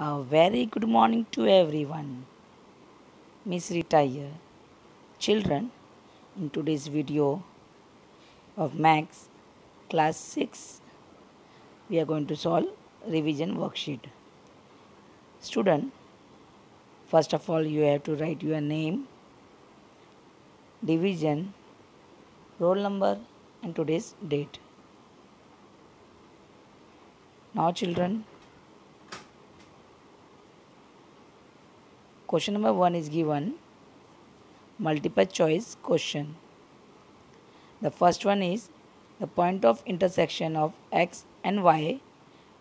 A very good morning to everyone. Miss Rita here. Children, in today's video of Max Class 6, we are going to solve revision worksheet. Student, first of all, you have to write your name, division, roll number, and today's date. Now, children, question number 1 is given multiple choice question. The first one is the point of intersection of x and y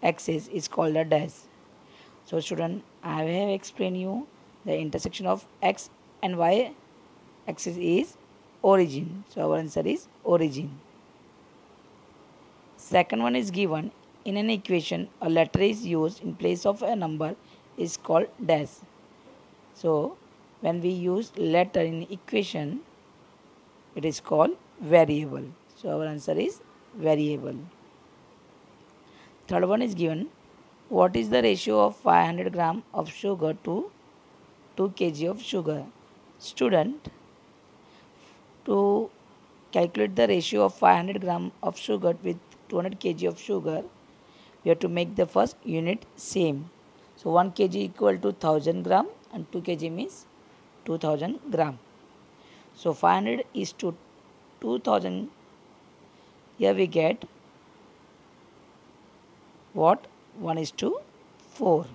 axis is called a dash. So student, I have explained you the intersection of x and y axis is origin. So our answer is origin. Second one is given in an equation a letter is used in place of a number is called dash. So when we use letter in equation it is called variable. So our answer is variable. Third one is given what is the ratio of 500 gram of sugar to 2 kg of sugar. Student, to calculate the ratio of 500 gram of sugar with 200 kg of sugar, we have to make the first unit same. So 1 kg equal to 1000 gram and 2 kg means 2000 gram. So 500 is to 2000. Here we get what? 1:4. So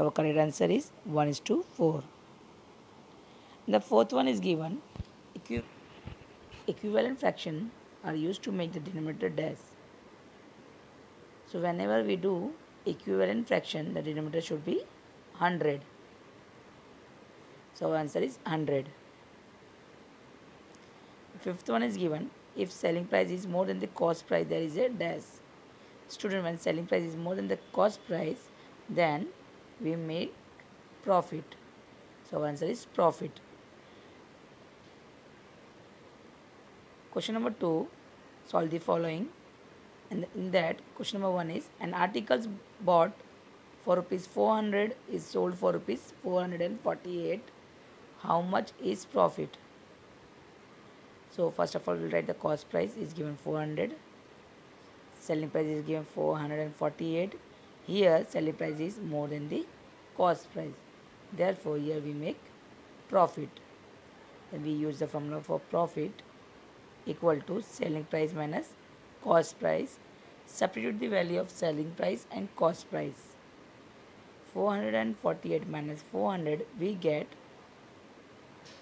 our correct answer is 1:4. The fourth one is given equivalent fraction are used to make the denominator dash. So whenever we do equivalent fraction, the denominator should be 100. So our answer is 100. Fifth one is given if selling price is more than the cost price, there is a dash. Student, when selling price is more than the cost price, then we make profit. So our answer is profit. Question number 2, solve the following. And in that, question number 1 is an article bought for rupees 400 is sold for rupees 448. How much is profit? So first of all, we'll write the cost price is given 400. Selling price is given 448. Here selling price is more than the cost price. Therefore here we make profit. Then we use the formula for profit equal to selling price minus cost price. Substitute the value of selling price and cost price. 448 minus 400 we get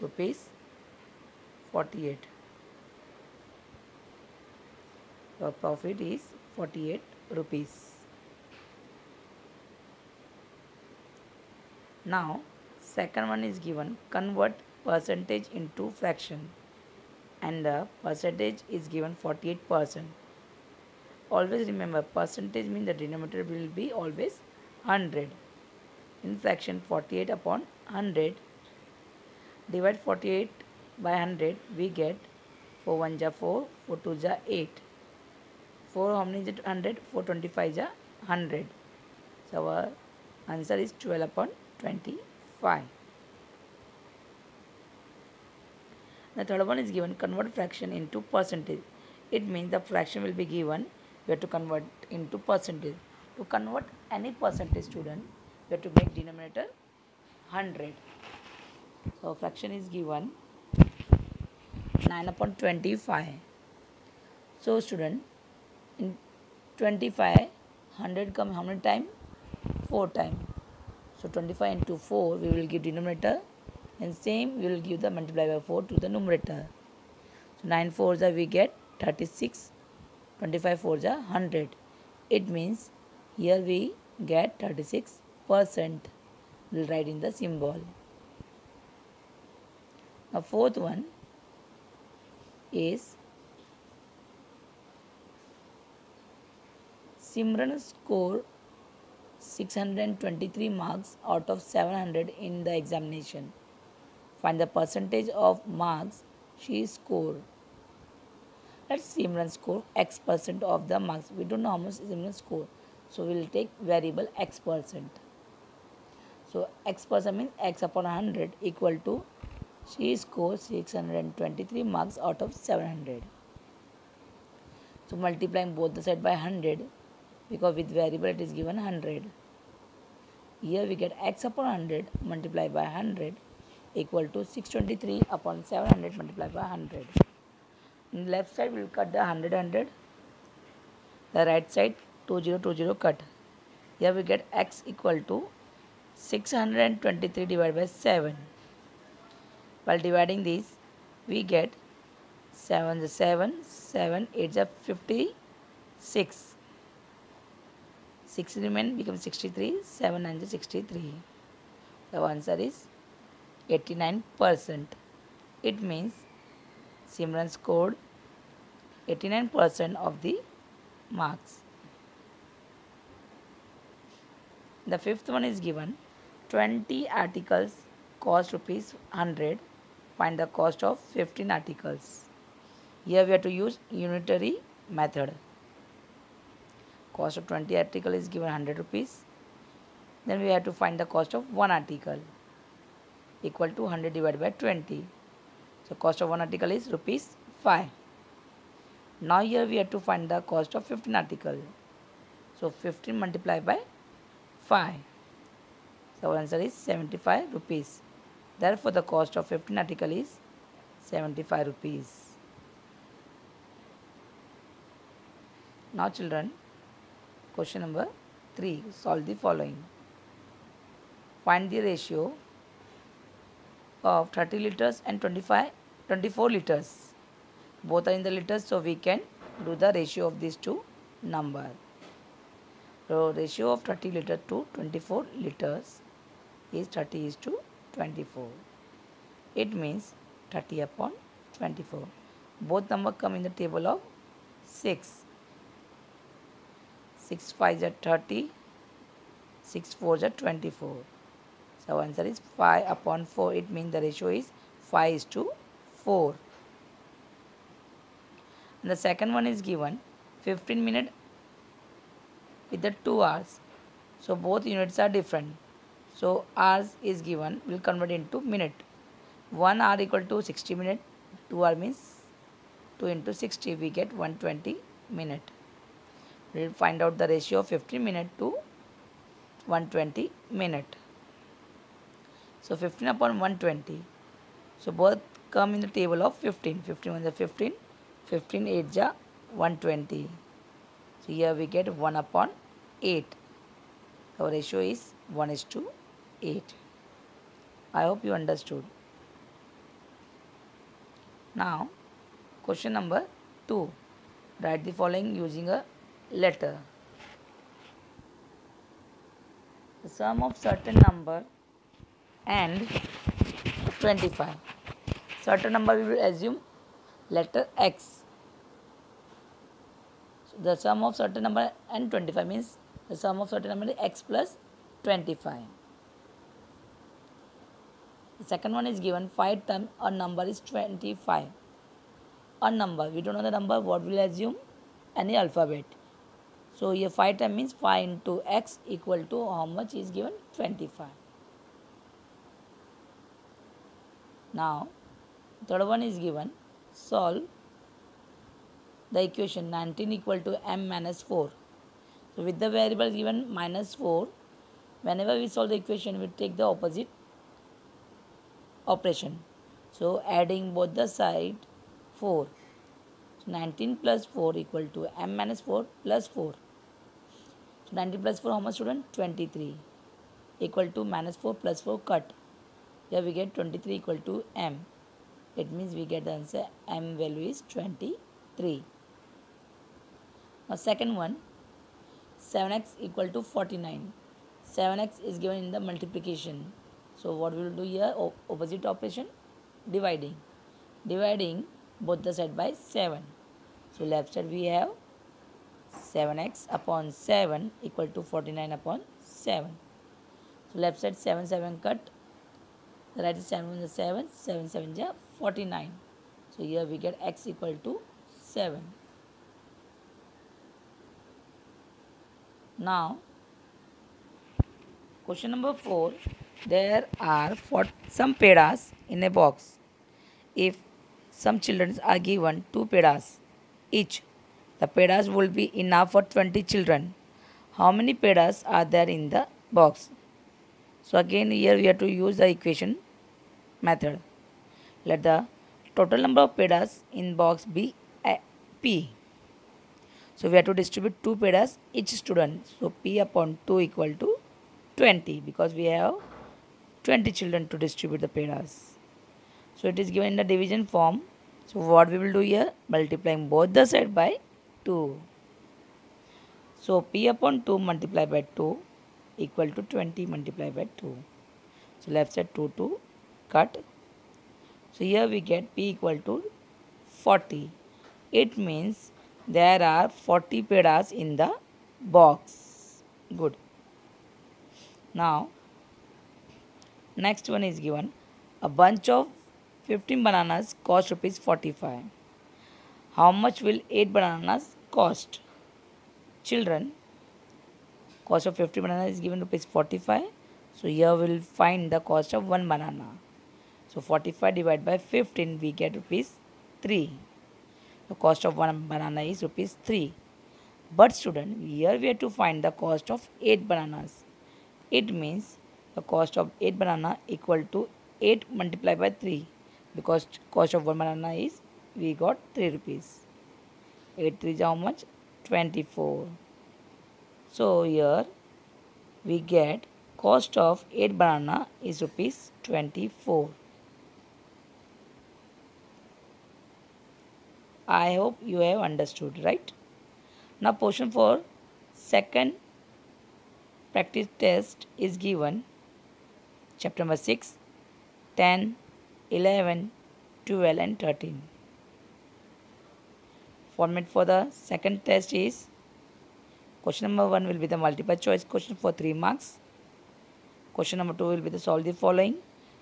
rupees 48. Our profit is 48 rupees. Now second one is given convert percentage into fraction and the percentage is given 48%. Always remember percentage means the denominator will be always 100. In fraction 48 upon 100, divide 48 by 100 we get 4 1 ja 4, 4 2 ja 8. 4 how many is it 100? 425 ja 100. So our answer is 12 upon 25. The third one is given convert fraction into percentage. It means the fraction will be given, we have to convert into percentage. To convert any percentage, student, we have to make denominator 100. So fraction is given 9 upon 25. So student, in 25, 100 come how many time? 4 time. So 25 into 4 we will give denominator and same we will give the multiply by 4 to the numerator. So 9 4s are we get 36, 25 4s are 100. It means here we get 36%. We will write in the symbol. The fourth one is Simran scored 623 marks out of 700 in the examination. Find the percentage of marks she scored. Let Simran score X% of the marks. We don't know how much Simran score. So we will take variable x percent. So x percent means x upon 100 equal to she scored 623 marks out of 700. So multiplying both the side by 100, because with variable it is given 100. Here we get x upon 100 multiplied by 100 equal to 623 upon 700 multiplied by 100. In the left side we will cut the 100. The right side 20 cut. Here we get x equal to 623 divided by 7. While dividing these, we get 7 is 7, 7, 8 is 56. 6 remain becomes 63, 7 9 is 63. The answer is 89%. It means Simran scored 89% of the marks. The fifth one is given 20 articles cost rupees 100. Find the cost of 15 articles. Here we have to use unitary method. Cost of 20 article is given 100 rupees. Then we have to find the cost of one article equal to 100 divided by 20. So cost of one article is rupees 5. Now here we have to find the cost of 15 article. So 15 multiplied by 5. So our answer is 75 rupees. Therefore the cost of 15 article is 75 rupees. Now children, question number 3. Solve the following. Find the ratio of 30 liters and 24 liters. Both are in the liters, so we can do the ratio of these two numbers. So ratio of 30 liters to 24 liters is 30 is to 24. It means 30 upon 24. Both numbers come in the table of 6. 6 5 is 30, 6 4 is 24. So answer is 5 upon 4. It means the ratio is 5 is to 4. And the second one is given 15 minutes with the 2 hours. So both units are different. So hours is given, will convert into minute. 1 hour equal to 60 minutes. 2 hour means 2 into 60, we get 120 minutes. We will find out the ratio of 15 minutes to 120 minutes. So 15 upon 120. So both come in the table of 15. 15 1 is 15. 15 8 is 120. So here we get 1 upon 8. Our ratio is 1 is to 8. I hope you understood. Now question number 2. Write the following using a letter. The sum of certain number and 25. Certain number we will assume letter x. So the sum of certain number and 25 means the sum of certain number is x plus 25. The second one is given 5 times a number is 25. A number, we don't know the number, what will assume? Any alphabet. So here 5 times means 5 into x equal to how much is given? 25. Now third one is given, solve the equation 19 equal to m minus 4. So with the variable given minus 4, whenever we solve the equation, we take the opposite operation. So adding both the side 4. So 19 plus 4 equal to m minus 4 plus 4. So 19 plus 4 how much student? 23 equal to minus 4 plus 4 cut. Here we get 23 equal to m. It means we get the answer m value is 23. Now second one, 7x equal to 49. 7x is given in the multiplication. So what we will do here? Opposite operation, dividing. Dividing both the side by 7. So left side we have 7x upon 7 equal to 49 upon 7. So left side 7 7 cut. The right is 7 1 is 7, 7 7 is 49. So here we get x equal to 7. Now, question number 4. There are some pedas in a box. If some children are given 2 pedas each, the pedas will be enough for 20 children. How many pedas are there in the box? So again here we have to use the equation method. Let the total number of pedas in box be P. So we have to distribute 2 pedas each student. So P upon 2 equal to 20 because we have 20 children to distribute the pedas. So it is given in the division form. So what we will do here? Multiplying both the side by 2. So P upon 2 multiplied by 2 equal to 20 multiplied by 2. So left side 2 cut. So here we get P equal to 40. It means there are 40 pedas in the box. Good. Now, next one is given. A bunch of 15 bananas cost rupees 45. How much will 8 bananas cost? Children, cost of 50 bananas is given rupees 45. So here we will find the cost of 1 banana. So 45 divided by 15 we get rupees 3. The cost of 1 banana is rupees 3. But student, here we have to find the cost of 8 bananas. It means the cost of 8 banana equal to 8 multiplied by 3. Because cost of 1 banana is, we got 3 rupees. 8 3 is how much? 24. So here we get cost of 8 banana is rupees 24. I hope you have understood, right? Now portion for second practice test is given. Chapter number 6, 10, 11, 12 and 13. Format for the second test is question number 1 will be the multiple choice question for 3 marks. Question number 2 will be the solve the following.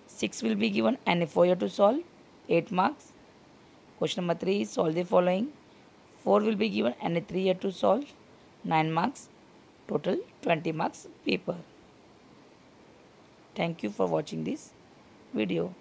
6 will be given and 4 you have to solve, 8 marks. Question number 3 is solve the following. 4 will be given and 3 you have to solve, 9 marks. Total 20 marks paper. Thank you for watching this video.